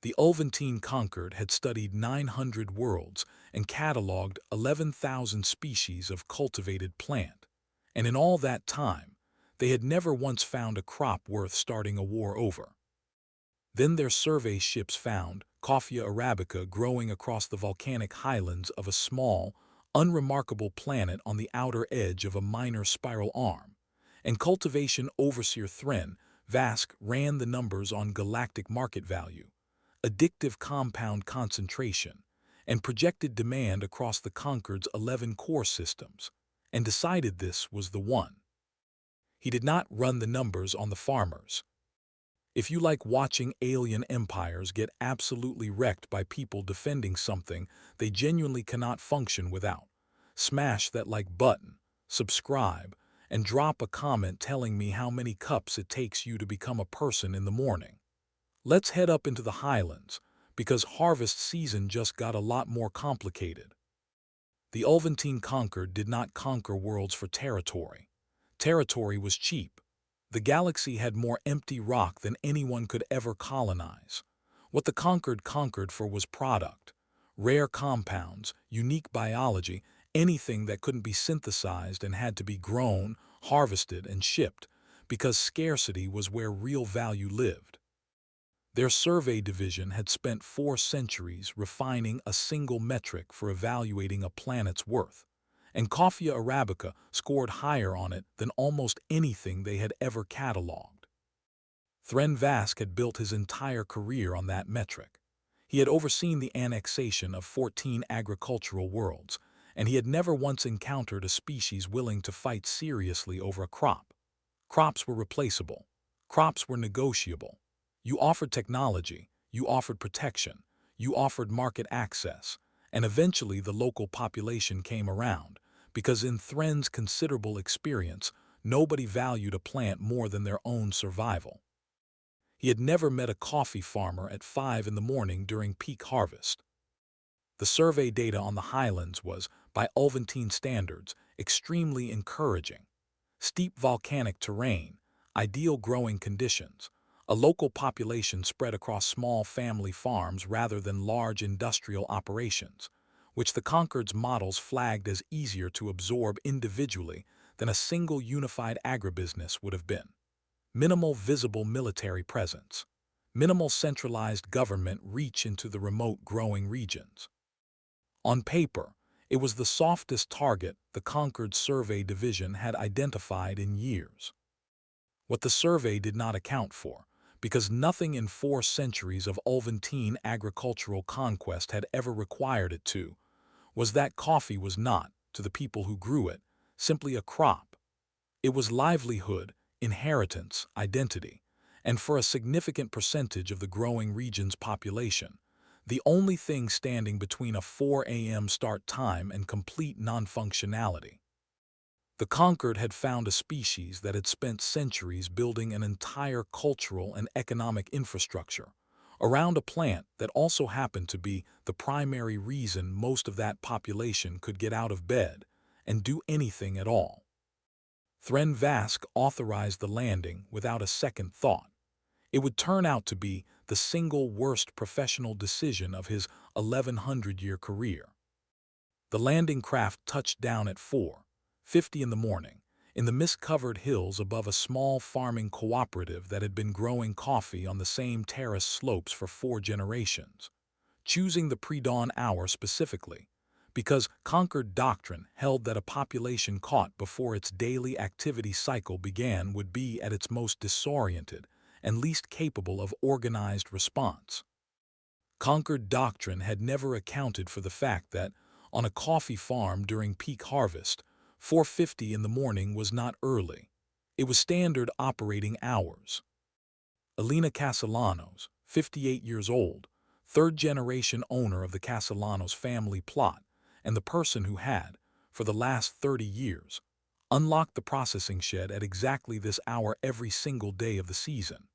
The Ulvantine Concord had studied 900 worlds and cataloged 11,000 species of cultivated plant, and in all that time, they had never once found a crop worth starting a war over. Then their survey ships found Coffea arabica growing across the volcanic highlands of a small, unremarkable planet on the outer edge of a minor spiral arm, and cultivation overseer Thren Vask ran the numbers on galactic market value, addictive compound concentration, and projected demand across the Concord's 11 core systems, and decided this was the one. He did not run the numbers on the farmers. If you like watching alien empires get absolutely wrecked by people defending something they genuinely cannot function without, smash that like button, subscribe, and drop a comment telling me how many cups it takes you to become a person in the morning. Let's head up into the highlands, because harvest season just got a lot more complicated. The Ulvantine Concord did not conquer worlds for territory. Territory was cheap. The galaxy had more empty rock than anyone could ever colonize. What the Concord conquered for was product, rare compounds, unique biology, anything that couldn't be synthesized and had to be grown, harvested, and shipped, because scarcity was where real value lived. Their survey division had spent 4 centuries refining a single metric for evaluating a planet's worth, and Coffea arabica scored higher on it than almost anything they had ever cataloged. Thren Vask had built his entire career on that metric. He had overseen the annexation of 14 agricultural worlds, and he had never once encountered a species willing to fight seriously over a crop. Crops were replaceable. Crops were negotiable. You offered technology, you offered protection, you offered market access, and eventually the local population came around, because in Thren's considerable experience, nobody valued a plant more than their own survival. He had never met a coffee farmer at 5 in the morning during peak harvest. The survey data on the highlands was, by Ulvantine standards, extremely encouraging. Steep volcanic terrain, ideal growing conditions, a local population spread across small family farms rather than large industrial operations, which the Concord's models flagged as easier to absorb individually than a single unified agribusiness would have been. Minimal visible military presence. Minimal centralized government reach into the remote growing regions. On paper, it was the softest target the Concord Survey Division had identified in years. What the survey did not account for, because nothing in 4 centuries of Ulvantine agricultural conquest had ever required it to, was that coffee was not, to the people who grew it, simply a crop. It was livelihood, inheritance, identity, and for a significant percentage of the growing region's population, the only thing standing between a 4 a.m. start time and complete non-functionality. The Concord had found a species that had spent centuries building an entire cultural and economic infrastructure around a plant that also happened to be the primary reason most of that population could get out of bed and do anything at all. Thren Vask authorized the landing without a second thought. It would turn out to be the single worst professional decision of his 1100-year career. The landing craft touched down at 4:50 in the morning, in the mist-covered hills above a small farming cooperative that had been growing coffee on the same terrace slopes for 4 generations, choosing the pre-dawn hour specifically, because Concord doctrine held that a population caught before its daily activity cycle began would be at its most disoriented and least capable of organized response. Concord doctrine had never accounted for the fact that, on a coffee farm during peak harvest, 4:50 in the morning was not early. It was standard operating hours. Elena Castellanos, 58 years old, third-generation owner of the Castellanos family plot, and the person who had, for the last 30 years, unlocked the processing shed at exactly this hour every single day of the season,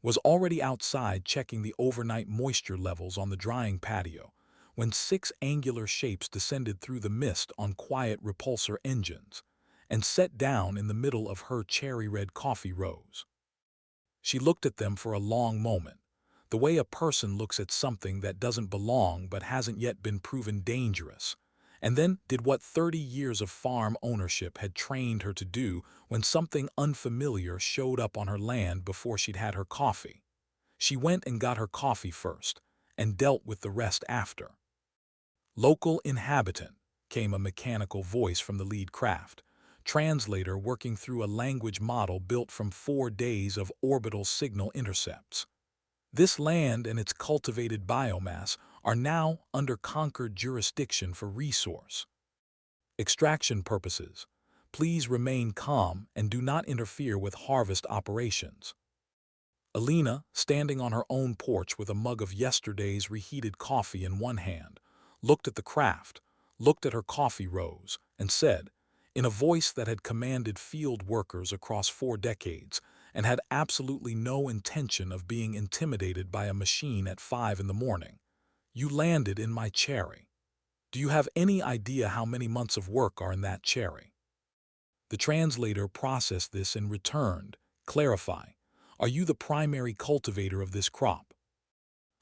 was already outside checking the overnight moisture levels on the drying patio when 6 angular shapes descended through the mist on quiet repulsor engines and set down in the middle of her cherry-red coffee rows. She looked at them for a long moment, the way a person looks at something that doesn't belong but hasn't yet been proven dangerous, and then did what 30 years of farm ownership had trained her to do when something unfamiliar showed up on her land before she'd had her coffee. She went and got her coffee first, and dealt with the rest after. Local inhabitant, came a mechanical voice from the lead craft, translator working through a language model built from 4 days of orbital signal intercepts. This land and its cultivated biomass are now under conquered jurisdiction for resource extraction purposes. Please remain calm and do not interfere with harvest operations. Alina, standing on her own porch with a mug of yesterday's reheated coffee in one hand, looked at the craft, looked at her coffee rows, and said, in a voice that had commanded field workers across 4 decades and had absolutely no intention of being intimidated by a machine at 5 in the morning, "You landed in my cherry. Do you have any idea how many months of work are in that cherry?" The translator processed this and returned, "Clarify. Are you the primary cultivator of this crop?"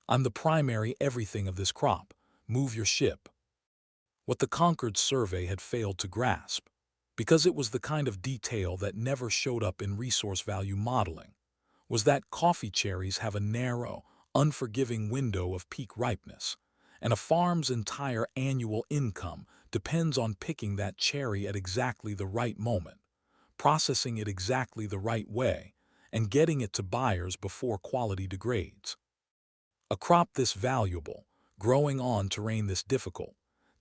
"I'm the primary everything of this crop. Move your ship." What the Concord survey had failed to grasp, because it was the kind of detail that never showed up in resource value modeling, was that coffee cherries have a narrow, unforgiving window of peak ripeness, and a farm's entire annual income depends on picking that cherry at exactly the right moment, processing it exactly the right way, and getting it to buyers before quality degrades. A crop this valuable, growing on terrain this difficult,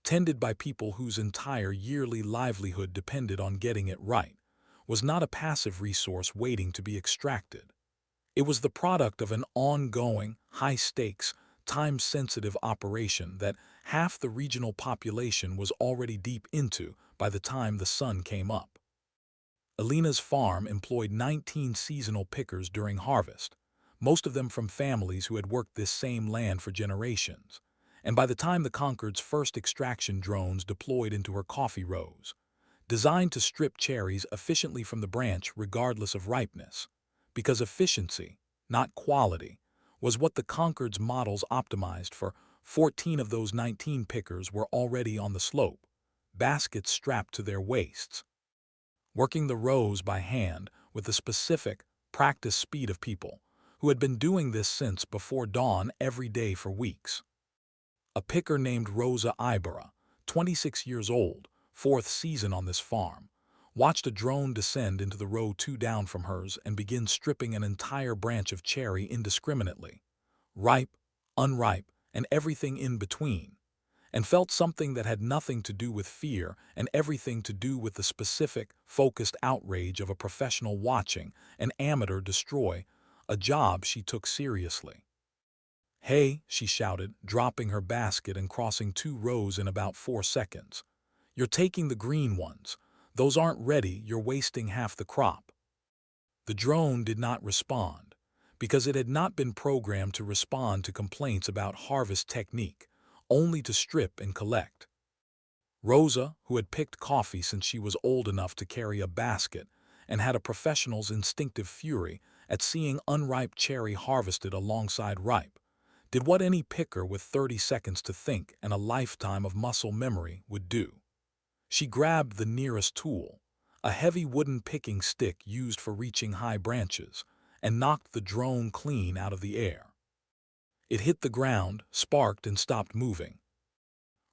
tended by people whose entire yearly livelihood depended on getting it right, was not a passive resource waiting to be extracted. It was the product of an ongoing, high-stakes, time-sensitive operation that half the regional population was already deep into by the time the sun came up. Alina's farm employed 19 seasonal pickers during harvest, most of them from families who had worked this same land for generations, and by the time the Concord's first extraction drones deployed into her coffee rows, designed to strip cherries efficiently from the branch regardless of ripeness, because efficiency, not quality, was what the Concord's models optimized for. 14 of those 19 pickers were already on the slope, baskets strapped to their waists, working the rows by hand with the specific, practiced speed of people who had been doing this since before dawn every day for weeks. A picker named Rosa Ibarra, 26 years old, 4th season on this farm, watched a drone descend into the row 2 down from hers and begin stripping an entire branch of cherry indiscriminately, ripe, unripe, and everything in between, and felt something that had nothing to do with fear and everything to do with the specific, focused outrage of a professional watching an amateur destroy a job she took seriously. "Hey," she shouted, dropping her basket and crossing 2 rows in about 4 seconds. "You're taking the green ones. Those aren't ready, you're wasting half the crop." The drone did not respond, because it had not been programmed to respond to complaints about harvest technique, only to strip and collect. Rosa, who had picked coffee since she was old enough to carry a basket and had a professional's instinctive fury at seeing unripe cherry harvested alongside ripe, did what any picker with 30 seconds to think and a lifetime of muscle memory would do. She grabbed the nearest tool, a heavy wooden picking stick used for reaching high branches, and knocked the drone clean out of the air. It hit the ground, sparked, and stopped moving.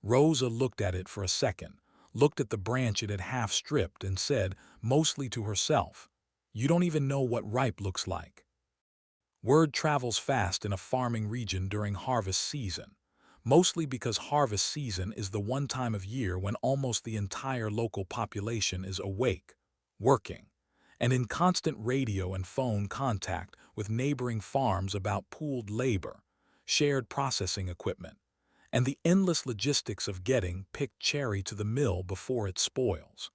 Rosa looked at it for a second, looked at the branch it had half stripped, and said, mostly to herself, "You don't even know what ripe looks like." Word travels fast in a farming region during harvest season, mostly because harvest season is the one time of year when almost the entire local population is awake, working, and in constant radio and phone contact with neighboring farms about pooled labor, shared processing equipment, and the endless logistics of getting picked cherry to the mill before it spoils.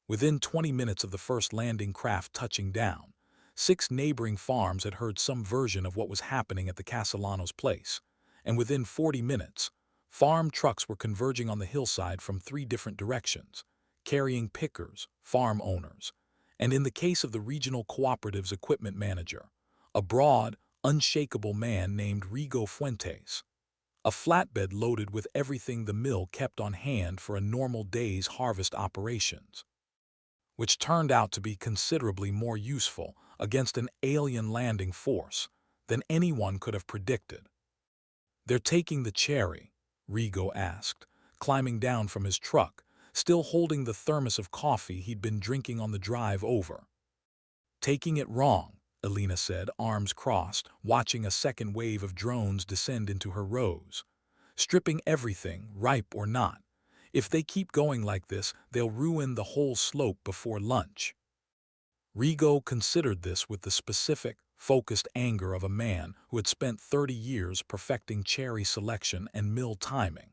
Within 20 minutes of the first landing craft touching down, 6 neighboring farms had heard some version of what was happening at the Castellanos' place, and within 40 minutes, farm trucks were converging on the hillside from 3 different directions, carrying pickers, farm owners, and in the case of the regional cooperative's equipment manager, a broad, unshakable man named Rigo Fuentes, a flatbed loaded with everything the mill kept on hand for a normal day's harvest operations, which turned out to be considerably more useful against an alien landing force than anyone could have predicted. "They're taking the cherry?" Rigo asked, climbing down from his truck, still holding the thermos of coffee he'd been drinking on the drive over. "Taking it wrong," Elena said, arms crossed, watching a second wave of drones descend into her rows. "Stripping everything, ripe or not. If they keep going like this, they'll ruin the whole slope before lunch." Rigo considered this with the specific, focused anger of a man who had spent 30 years perfecting cherry selection and mill timing,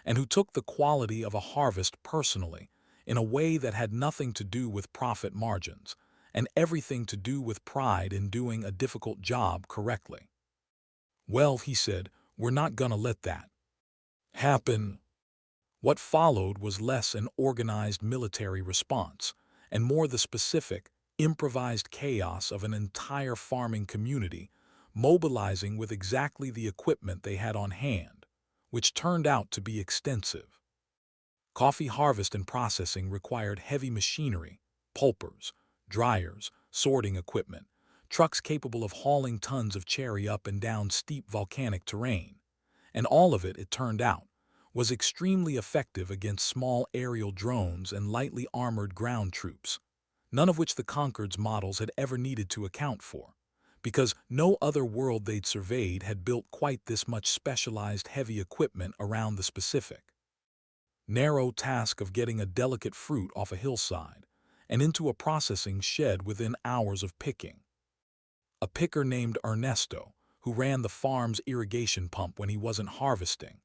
and who took the quality of a harvest personally in a way that had nothing to do with profit margins and everything to do with pride in doing a difficult job correctly. "Well," he said, "we're not gonna let that happen." What followed was less an organized military response and more the specific, improvised chaos of an entire farming community mobilizing with exactly the equipment they had on hand, which turned out to be extensive. Coffee harvest and processing required heavy machinery, pulpers, dryers, sorting equipment, trucks capable of hauling tons of cherry up and down steep volcanic terrain, and all of it, it turned out, was extremely effective against small aerial drones and lightly armored ground troops, none of which the Concord's models had ever needed to account for, because no other world they'd surveyed had built quite this much specialized heavy equipment around the specific, narrow task of getting a delicate fruit off a hillside and into a processing shed within hours of picking. A picker named Ernesto, who ran the farm's irrigation pump when he wasn't harvesting,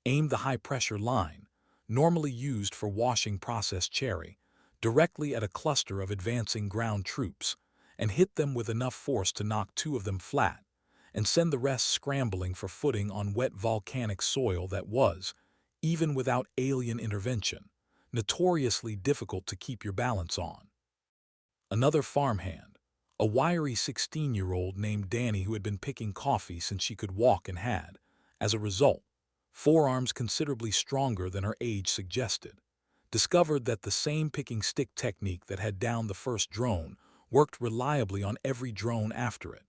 aimed the high-pressure line, normally used for washing processed cherry, directly at a cluster of advancing ground troops, and hit them with enough force to knock 2 of them flat, and send the rest scrambling for footing on wet volcanic soil that was, even without alien intervention, notoriously difficult to keep your balance on. Another farmhand, a wiry 16-year-old named Danny who had been picking coffee since she could walk and had, as a result, forearms considerably stronger than her age suggested, discovered that the same picking stick technique that had downed the first drone worked reliably on every drone after it,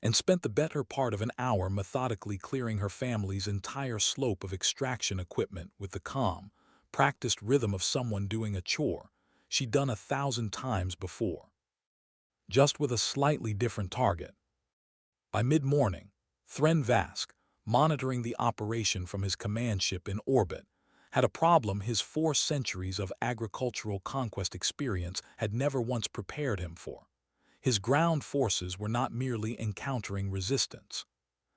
and spent the better part of an hour methodically clearing her family's entire slope of extraction equipment with the calm, practiced rhythm of someone doing a chore she'd done 1,000 times before, just with a slightly different target. By mid-morning, Thren Vask, monitoring the operation from his command ship in orbit, had a problem his 4 centuries of agricultural conquest experience had never once prepared him for. His ground forces were not merely encountering resistance.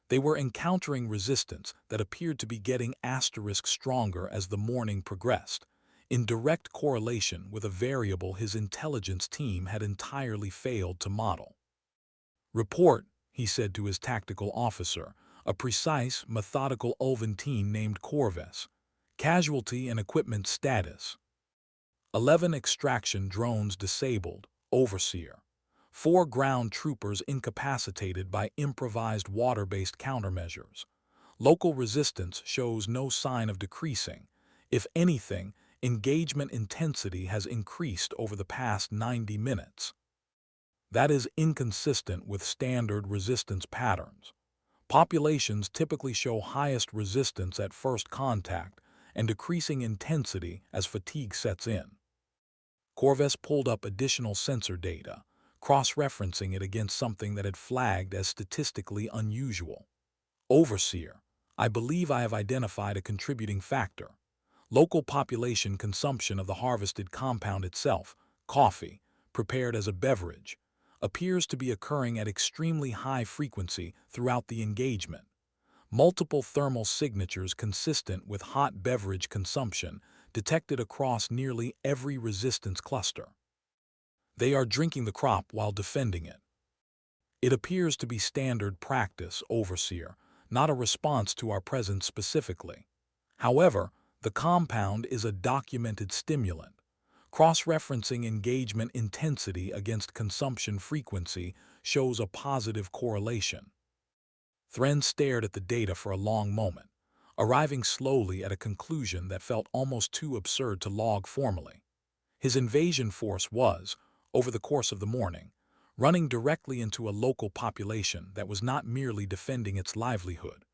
They were encountering resistance that appeared to be getting asterisk stronger as the morning progressed, in direct correlation with a variable his intelligence team had entirely failed to model. "Report," he said to his tactical officer, a precise, methodical Ulventine named Corvus. "Casualty and equipment status. 11 extraction drones disabled, Overseer. 4 ground troopers incapacitated by improvised water-based countermeasures. Local resistance shows no sign of decreasing. If anything, engagement intensity has increased over the past 90 minutes. That is inconsistent with standard resistance patterns. Populations typically show highest resistance at first contact and decreasing intensity as fatigue sets in." Corvus pulled up additional sensor data, cross-referencing it against something that had flagged as statistically unusual. "Overseer, I believe I have identified a contributing factor. Local population consumption of the harvested compound itself, coffee, prepared as a beverage, appears to be occurring at extremely high frequency throughout the engagement. Multiple thermal signatures consistent with hot beverage consumption detected across nearly every resistance cluster. They are drinking the crop while defending it. It appears to be standard practice, Overseer, not a response to our presence specifically. However, the compound is a documented stimulant. Cross-referencing engagement intensity against consumption frequency shows a positive correlation." Thren stared at the data for a long moment, arriving slowly at a conclusion that felt almost too absurd to log formally. His invasion force was, over the course of the morning, running directly into a local population that was not merely defending its livelihood,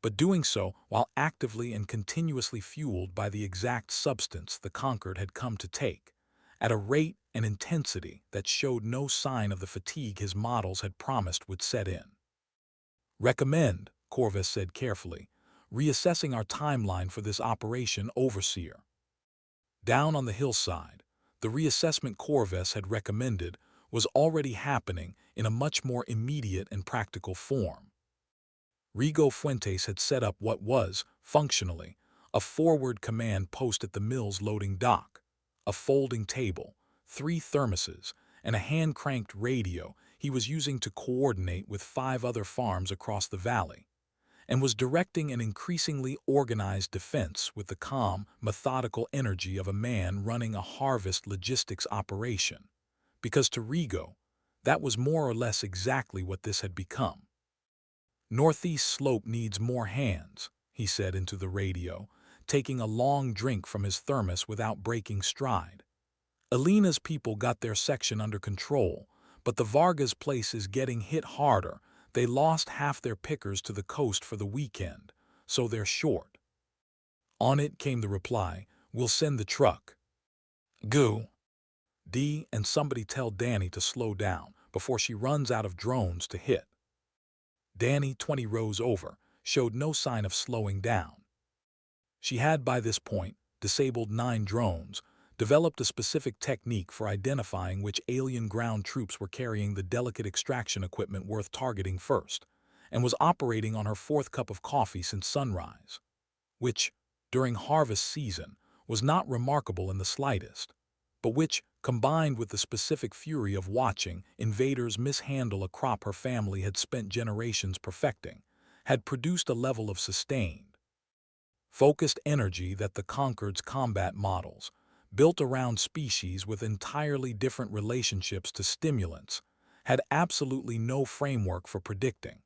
but doing so while actively and continuously fueled by the exact substance the conquered had come to take, at a rate and intensity that showed no sign of the fatigue his models had promised would set in. "Recommend," Corvus said carefully, "reassessing our timeline for this operation, Overseer." Down on the hillside, the reassessment Corvus had recommended was already happening in a much more immediate and practical form. Rigo Fuentes had set up what was, functionally, a forward command post at the mill's loading dock, a folding table, 3 thermoses, and a hand-cranked radio he was using to coordinate with 5 other farms across the valley, and was directing an increasingly organized defense with the calm, methodical energy of a man running a harvest logistics operation, because to Rigo, that was more or less exactly what this had become. "Northeast slope needs more hands," he said into the radio, taking a long drink from his thermos without breaking stride. "Alina's people got their section under control, but the Vargas place is getting hit harder. They lost half their pickers to the coast for the weekend, so they're short." On it came the reply, "We'll send the truck." "Goo." D, and somebody tell Danny to slow down before she runs out of drones to hit. Danny, 20 rows over, showed no sign of slowing down. She had, by this point, disabled 9 drones, developed a specific technique for identifying which alien ground troops were carrying the delicate extraction equipment worth targeting first, and was operating on her 4th cup of coffee since sunrise, which, during harvest season, was not remarkable in the slightest, but which, combined with the specific fury of watching invaders mishandle a crop her family had spent generations perfecting, had produced a level of sustained, focused energy that the Conquered's combat models, built around species with entirely different relationships to stimulants, had absolutely no framework for predicting.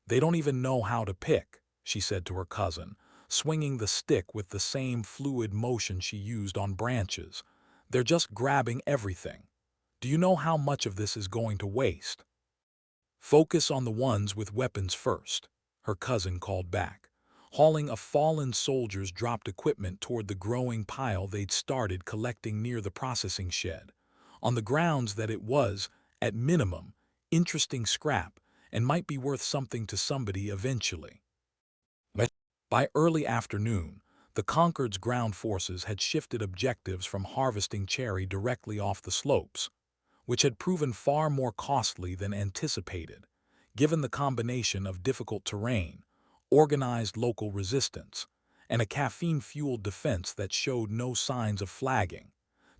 "They don't even know how to pick," she said to her cousin, swinging the stick with the same fluid motion she used on branches. "They're just grabbing everything. Do you know how much of this is going to waste?" "Focus on the ones with weapons first," her cousin called back, hauling a fallen soldier's dropped equipment toward the growing pile they'd started collecting near the processing shed, on the grounds that it was, at minimum, interesting scrap and might be worth something to somebody eventually. By early afternoon, the Concord's ground forces had shifted objectives from harvesting cherry directly off the slopes, which had proven far more costly than anticipated, given the combination of difficult terrain, organized local resistance, and a caffeine-fueled defense that showed no signs of flagging,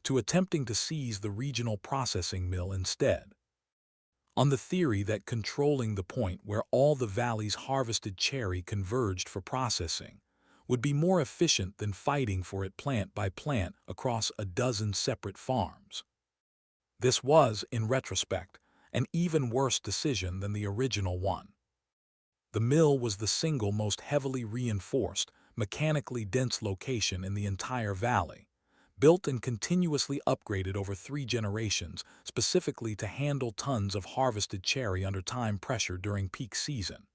to attempting to seize the regional processing mill instead, on the theory that controlling the point where all the valley's harvested cherry converged for processing would be more efficient than fighting for it plant by plant across a dozen separate farms. This was, in retrospect, an even worse decision than the original one. The mill was the single most heavily reinforced, mechanically dense location in the entire valley, built and continuously upgraded over 3 generations specifically to handle tons of harvested cherry under time pressure during peak season,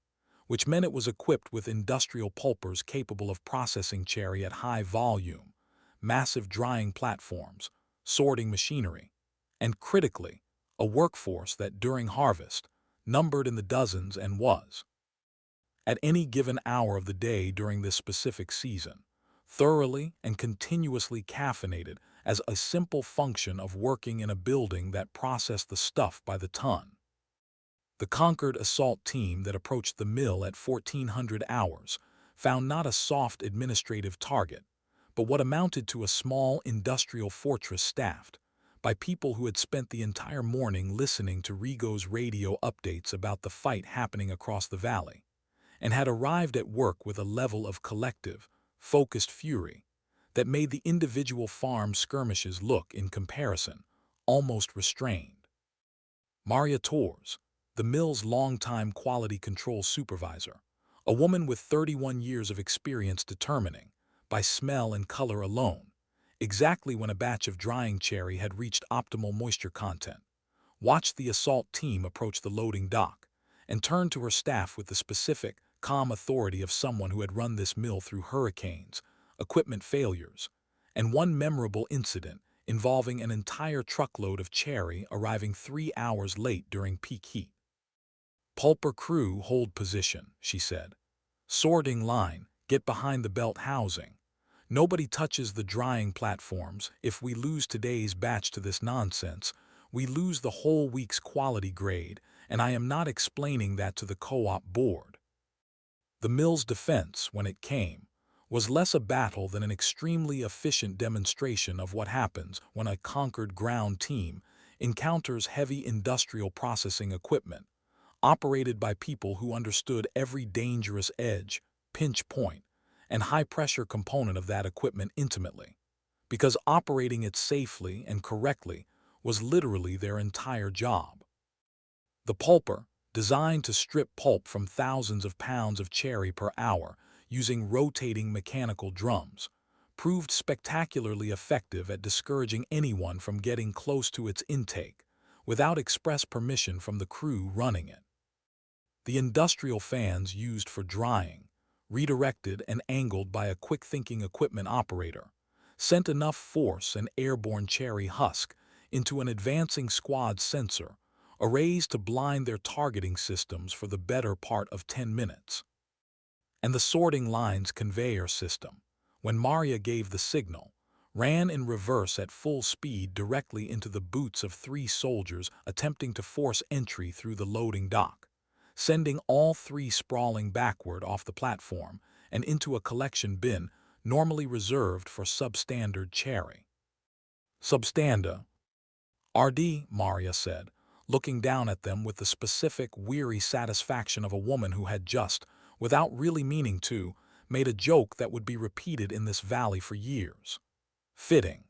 which meant it was equipped with industrial pulpers capable of processing cherry at high volume, massive drying platforms, sorting machinery, and critically, a workforce that during harvest numbered in the dozens and was, at any given hour of the day during this specific season, thoroughly and continuously caffeinated as a simple function of working in a building that processed the stuff by the ton. The Concord assault team that approached the mill at 1400 hours found not a soft administrative target, but what amounted to a small industrial fortress staffed by people who had spent the entire morning listening to Rigo's radio updates about the fight happening across the valley, and had arrived at work with a level of collective, focused fury that made the individual farm skirmishes look, in comparison, almost restrained. Maria Torres, the mill's longtime quality control supervisor, a woman with 31 years of experience determining, by smell and color alone, exactly when a batch of drying cherry had reached optimal moisture content, watched the assault team approach the loading dock, and turned to her staff with the specific, calm authority of someone who had run this mill through hurricanes, equipment failures, and one memorable incident involving an entire truckload of cherry arriving 3 hours late during peak heat. "Pulper crew, hold position," she said. "Sorting line, get behind the belt housing. Nobody touches the drying platforms. If we lose today's batch to this nonsense, we lose the whole week's quality grade, and I am not explaining that to the co-op board." The mill's defense, when it came, was less a battle than an extremely efficient demonstration of what happens when a conquered ground team encounters heavy industrial processing equipment, operated by people who understood every dangerous edge, pinch point, and high-pressure component of that equipment intimately, because operating it safely and correctly was literally their entire job. The pulper, designed to strip pulp from thousands of pounds of cherry per hour using rotating mechanical drums, proved spectacularly effective at discouraging anyone from getting close to its intake without express permission from the crew running it. The industrial fans used for drying, redirected and angled by a quick-thinking equipment operator, sent enough force and airborne cherry husk into an advancing squad sensor, arrays to blind their targeting systems for the better part of 10 minutes. And the sorting line's conveyor system, when Maria gave the signal, ran in reverse at full speed directly into the boots of 3 soldiers attempting to force entry through the loading dock, sending all 3 sprawling backward off the platform and into a collection bin normally reserved for substandard cherry. "Substanda, RD," Maria said, looking down at them with the specific, weary satisfaction of a woman who had just, without really meaning to, made a joke that would be repeated in this valley for years. "Fitting."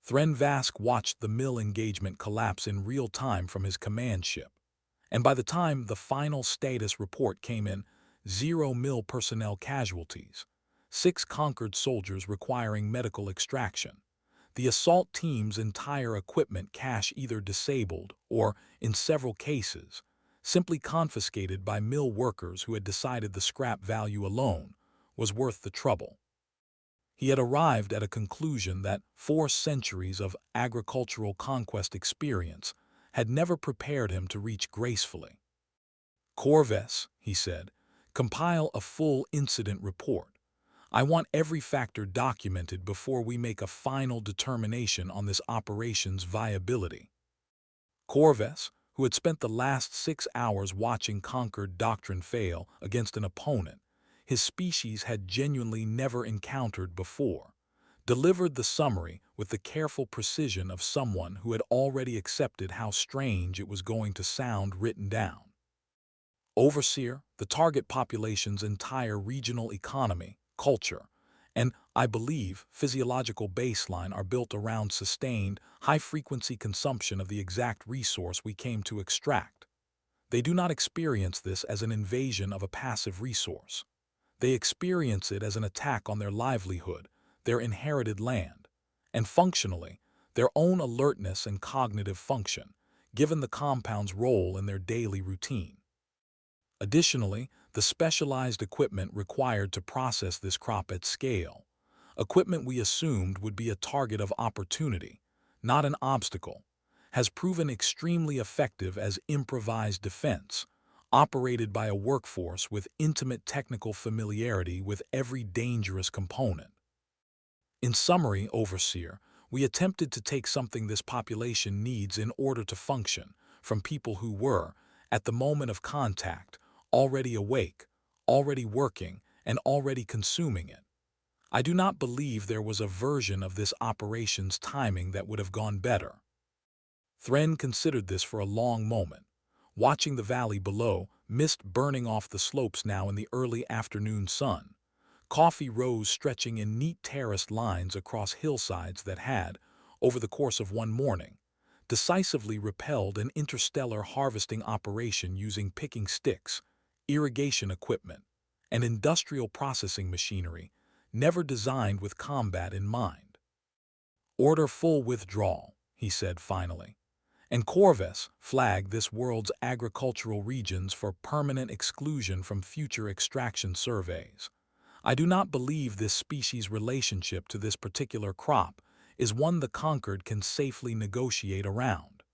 Thren Vask watched the mill engagement collapse in real time from his command ship, and by the time the final status report came in, 0 mill personnel casualties, 6 conquered soldiers requiring medical extraction, the assault team's entire equipment cache either disabled or, in several cases, simply confiscated by mill workers who had decided the scrap value alone was worth the trouble. He had arrived at a conclusion that 4 centuries of agricultural conquest experience had never prepared him to reach gracefully. "Corvus," he said, "compile a full incident report. I want every factor documented before we make a final determination on this operation's viability." Corvus, who had spent the last 6 hours watching Conquered Doctrine fail against an opponent his species had genuinely never encountered before, delivered the summary with the careful precision of someone who had already accepted how strange it was going to sound written down. "Overseer, the target population's entire regional economy, culture, and, I believe, physiological baseline are built around sustained, high-frequency consumption of the exact resource we came to extract. They do not experience this as an invasion of a passive resource. They experience it as an attack on their livelihood, their inherited land, and functionally, their own alertness and cognitive function, given the compound's role in their daily routine. Additionally, the specialized equipment required to process this crop at scale, equipment we assumed would be a target of opportunity, not an obstacle, has proven extremely effective as improvised defense, operated by a workforce with intimate technical familiarity with every dangerous component. In summary, Overseer, we attempted to take something this population needs in order to function, from people who were, at the moment of contact, already awake, already working, and already consuming it. I do not believe there was a version of this operation's timing that would have gone better." Thren considered this for a long moment, watching the valley below, mist burning off the slopes now in the early afternoon sun, coffee rows stretching in neat terraced lines across hillsides that had, over the course of one morning, decisively repelled an interstellar harvesting operation using picking sticks, irrigation equipment, and industrial processing machinery, never designed with combat in mind. "Order full withdrawal," he said finally, and Corvus flagged this world's agricultural regions for permanent exclusion from future extraction surveys. "I do not believe this species' relationship to this particular crop is one the conquered can safely negotiate around."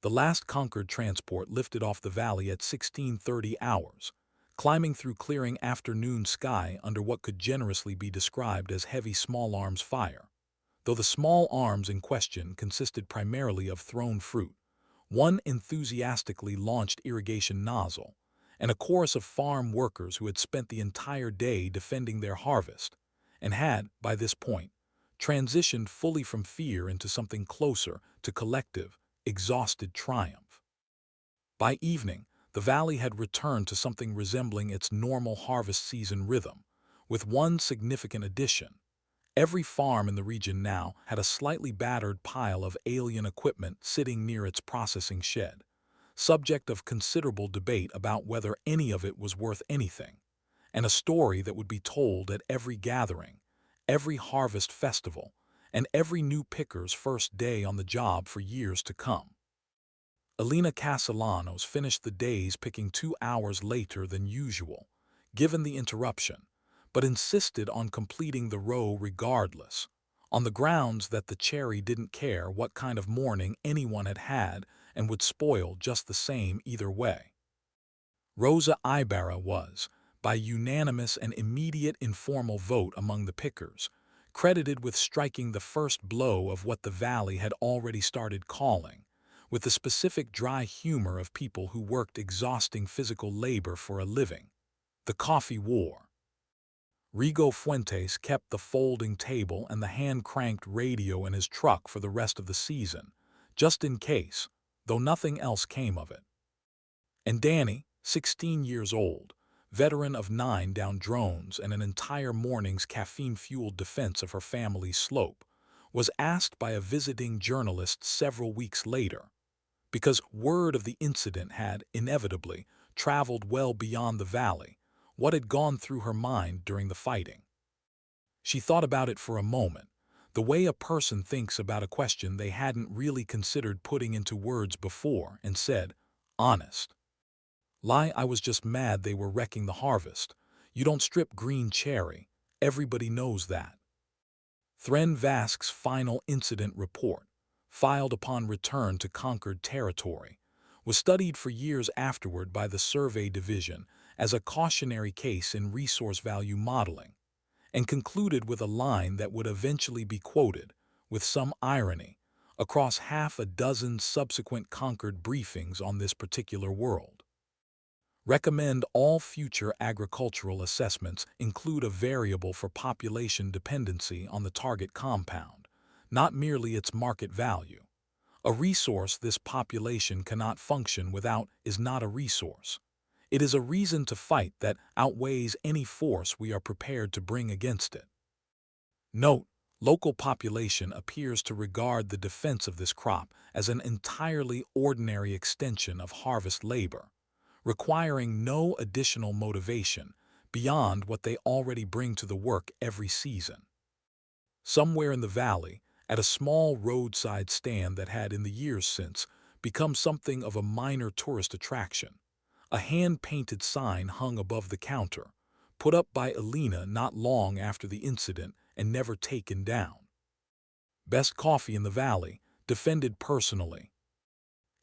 The last conquered transport lifted off the valley at 16:30 hours, climbing through clearing afternoon sky under what could generously be described as heavy small arms fire. Though the small arms in question consisted primarily of thrown fruit, one enthusiastically launched irrigation nozzle, and a chorus of farm workers who had spent the entire day defending their harvest, and had, by this point, transitioned fully from fear into something closer to collective, exhausted triumph. By evening, the valley had returned to something resembling its normal harvest season rhythm, with one significant addition. Every farm in the region now had a slightly battered pile of alien equipment sitting near its processing shed, subject of considerable debate about whether any of it was worth anything, and a story that would be told at every gathering, every harvest festival, and every new picker's first day on the job for years to come. Elena Castellanos finished the days picking 2 hours later than usual, given the interruption, but insisted on completing the row regardless, on the grounds that the cherry didn't care what kind of morning anyone had had and would spoil just the same either way. Rosa Ibarra was, by unanimous and immediate informal vote among the pickers, credited with striking the first blow of what the valley had already started calling, with the specific dry humor of people who worked exhausting physical labor for a living, the coffee war. Rigo Fuentes kept the folding table and the hand-cranked radio in his truck for the rest of the season, just in case, though nothing else came of it. And Danny, 16 years old, veteran of 9 down drones and an entire morning's caffeine-fueled defense of her family's slope, was asked by a visiting journalist several weeks later, because word of the incident had, inevitably, traveled well beyond the valley, what had gone through her mind during the fighting. She thought about it for a moment, the way a person thinks about a question they hadn't really considered putting into words before, and said, "Honest. Lie, I was just mad they were wrecking the harvest. You don't strip green cherry. Everybody knows that." Thren Vask's final incident report, filed upon return to conquered territory, was studied for years afterward by the Survey Division as a cautionary case in resource value modeling, and concluded with a line that would eventually be quoted, with some irony, across half a dozen subsequent conquered briefings on this particular world. Recommend all future agricultural assessments include a variable for population dependency on the target compound, not merely its market value. A resource this population cannot function without is not a resource. It is a reason to fight that outweighs any force we are prepared to bring against it. Note, local population appears to regard the defense of this crop as an entirely ordinary extension of harvest labor, requiring no additional motivation beyond what they already bring to the work every season. Somewhere in the valley, at a small roadside stand that had in the years since become something of a minor tourist attraction, a hand-painted sign hung above the counter, put up by Elena not long after the incident and never taken down. "Best coffee in the valley, defended personally."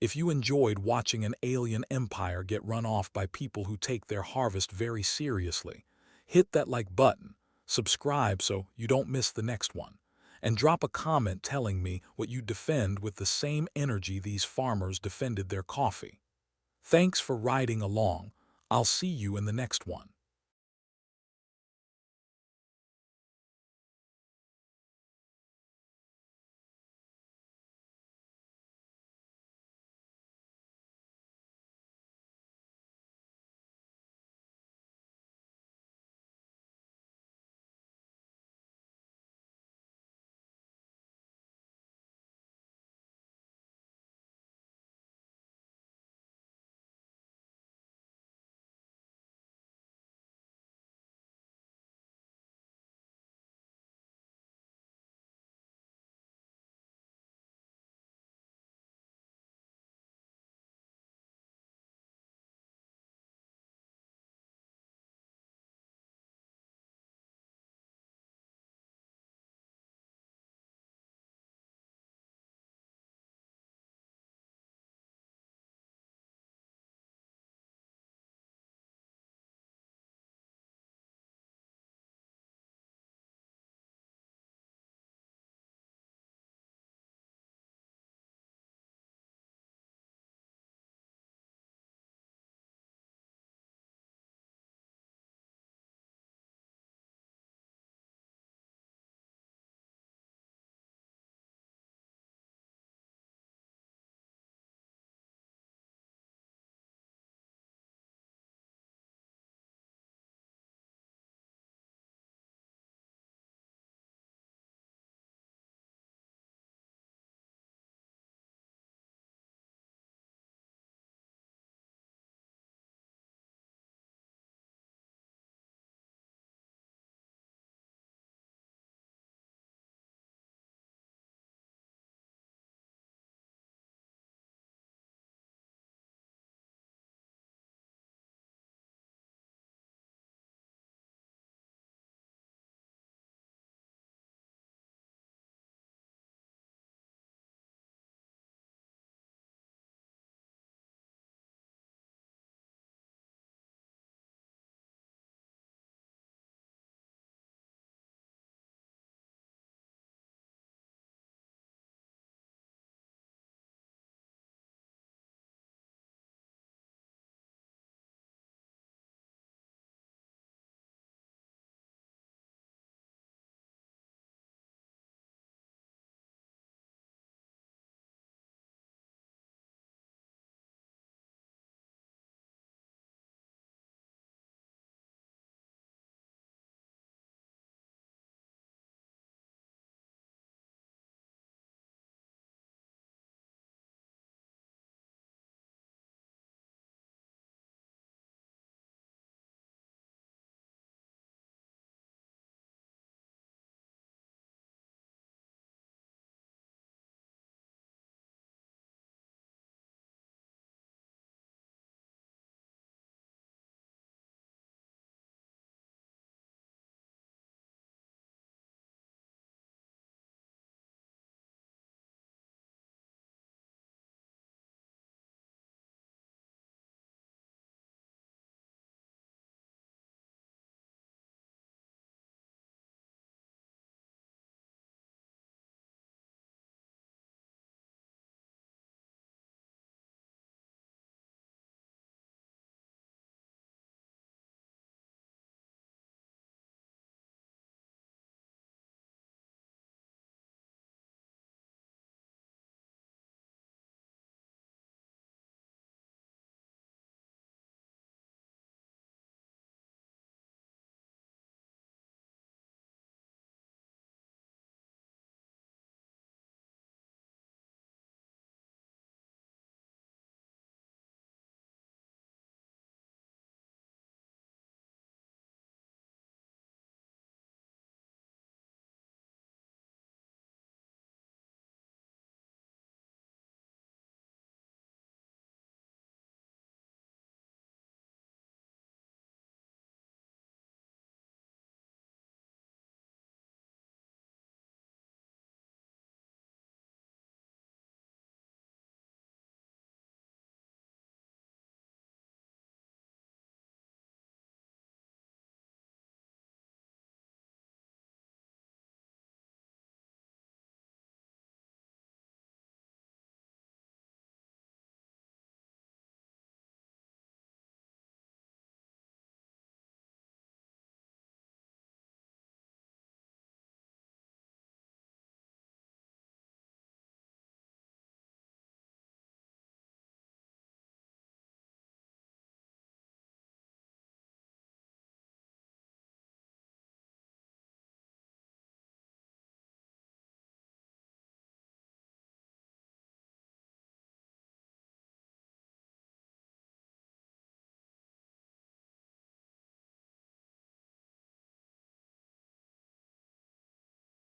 If you enjoyed watching an alien empire get run off by people who take their harvest very seriously, hit that like button, subscribe so you don't miss the next one, and drop a comment telling me what you defend with the same energy these farmers defended their coffee. Thanks for riding along. I'll see you in the next one.